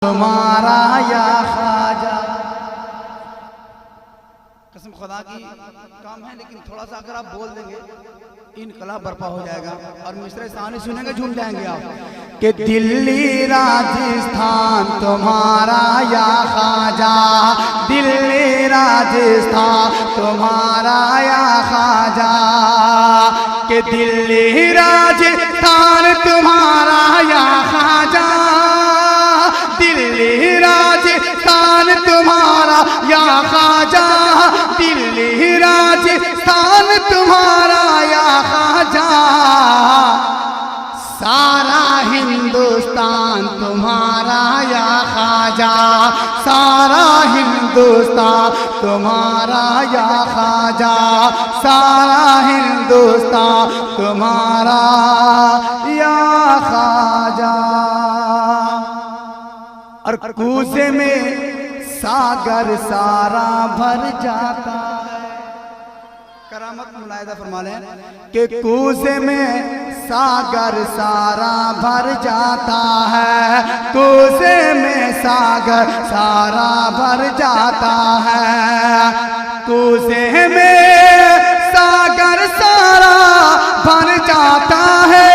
तुम्हारा या ख्वाजा। कसम खुदा की काम है, लेकिन थोड़ा सा अगर आप बोल देंगे इनकलाब बर्पा हो जाएगा। और मिसरे सामने सुनेंगे झूम जाएंगे आप कि दिल्ली राजस्थान तुम्हारा या ख्वाजा, दिल्ली राजस्थान तुम्हारा या ख्वाजा, कि दिल्ली राजस्थान तुम्हारा या ख्वाजा, दिल्ली राजस्थान तुम्हारा या ख्वाजा, दिल्ली राजस्थान तुम्हारा या ख्वाजा, सारा हिंदुस्तान तुम्हारा या ख्वाजा, सारा हिंदुस्तान तुम्हारा या ख्वाजा, सारा हिंदुस्तान तुम्हारा या ख्वाजा। और कूजे में सागर सारा भर जाता है। करामत मुलायदा फरमा लें कि कूजे में सागर सारा भर जाता है, कूजे में सागर सारा भर जाता है, कूजे में सागर सारा भर जाता है,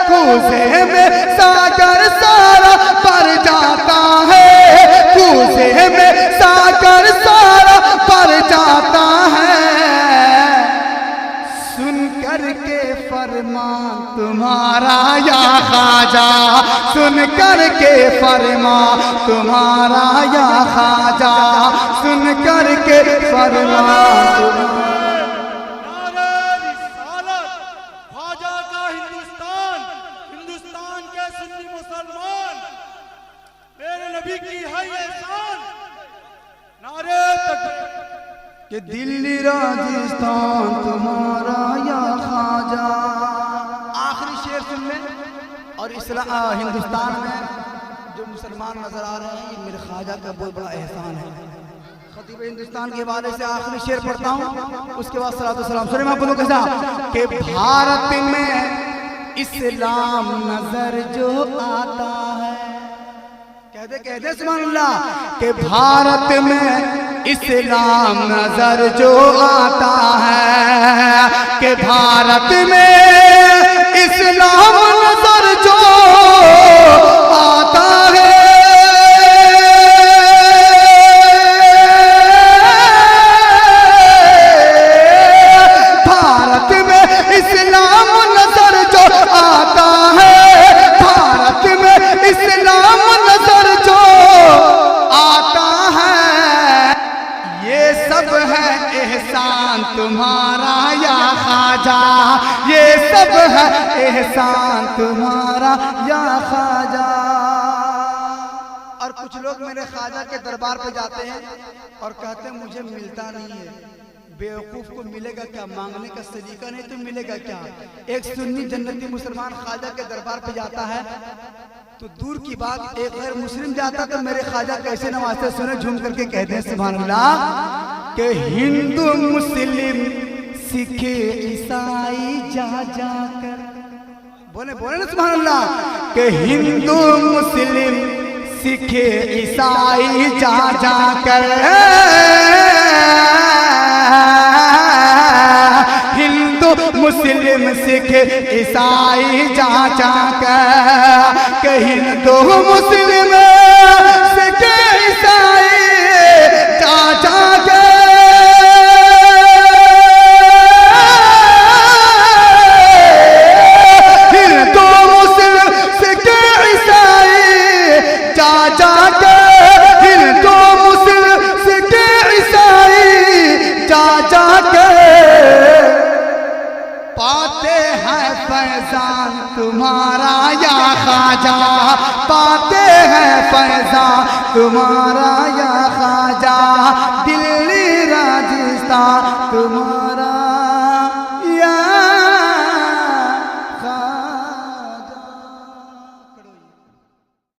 कूजे में सागर सारा भर जाता है, कूजे में सागर सारा भर जाता है, सुन कर के फरमान तुम्हारा या ख्वाजा, सुन कर के फरमान तुम्हारा या ख्वाजा, सुन कर के फरमान कि दिल्ली राजस्थान तुम्हारा या ख्वाजा। आखिरी शेर सुन लें। और हिंदुस्तान में जो मुसलमान नजर आ रहे हैं, ये मेरे ख्वाजा का बहुत बड़ा एहसान है। खतीब हिंदुस्तान के हवाले से आखिरी शेर पढ़ता हूँ, उसके बाद सलातो सलाम सुने। मैं बोलूँ कैसा कि भारत में इस्लाम नजर जो आता है, कहते सुभान अल्लाह, कि भारत में इस्लाम नजर जो आता है, कि भारत में इस्लाम नजर जो आता है, भारत में इस्लाम नजर जो आता है, भारत में इस्लाम नजर जो आता है, ये सब है एहसान तुम्हारा या ख्वाजा, ये सब है एहसान तुम्हारा या ख्वाजा। और कुछ लोग मेरे ख्वाजा के दरबार पे जाते हैं और कहते हैं मुझे मिलता नहीं है। बेवकूफ को मिलेगा क्या, मांगने का सलीका नहीं तो मिलेगा क्या। एक सुन्नी जन्नती मुसलमान ख्वाजा के दरबार पे जाता है तो दूर की बात एक गैर मुस्लिम जाता तो मेरे ख्वाजा कैसे नवाजते सुने, झूम करके कहते हैं सुभान अल्लाह, कि हिंदू मुस्लिम सिख ईसाई जा जाकर, बोले बोले ना सुभान अल्लाह, कि हिंदू मुस्लिम सिख ईसाई जा जाकर, हिंदू मुस्लिम सिख ईसाई जा जाकर, कि हिंदू मुस्लिम सिख ईसाई जा जाकर, हिंदू मुस्लिम सिख ईसाई जा जाकर, हिंदू मुस्लिम सिख ईसाई जा जाकर, पाते हैं फैजान तुम्हारा या ख्वाजा, पाते हैं फैजान तुम्हारा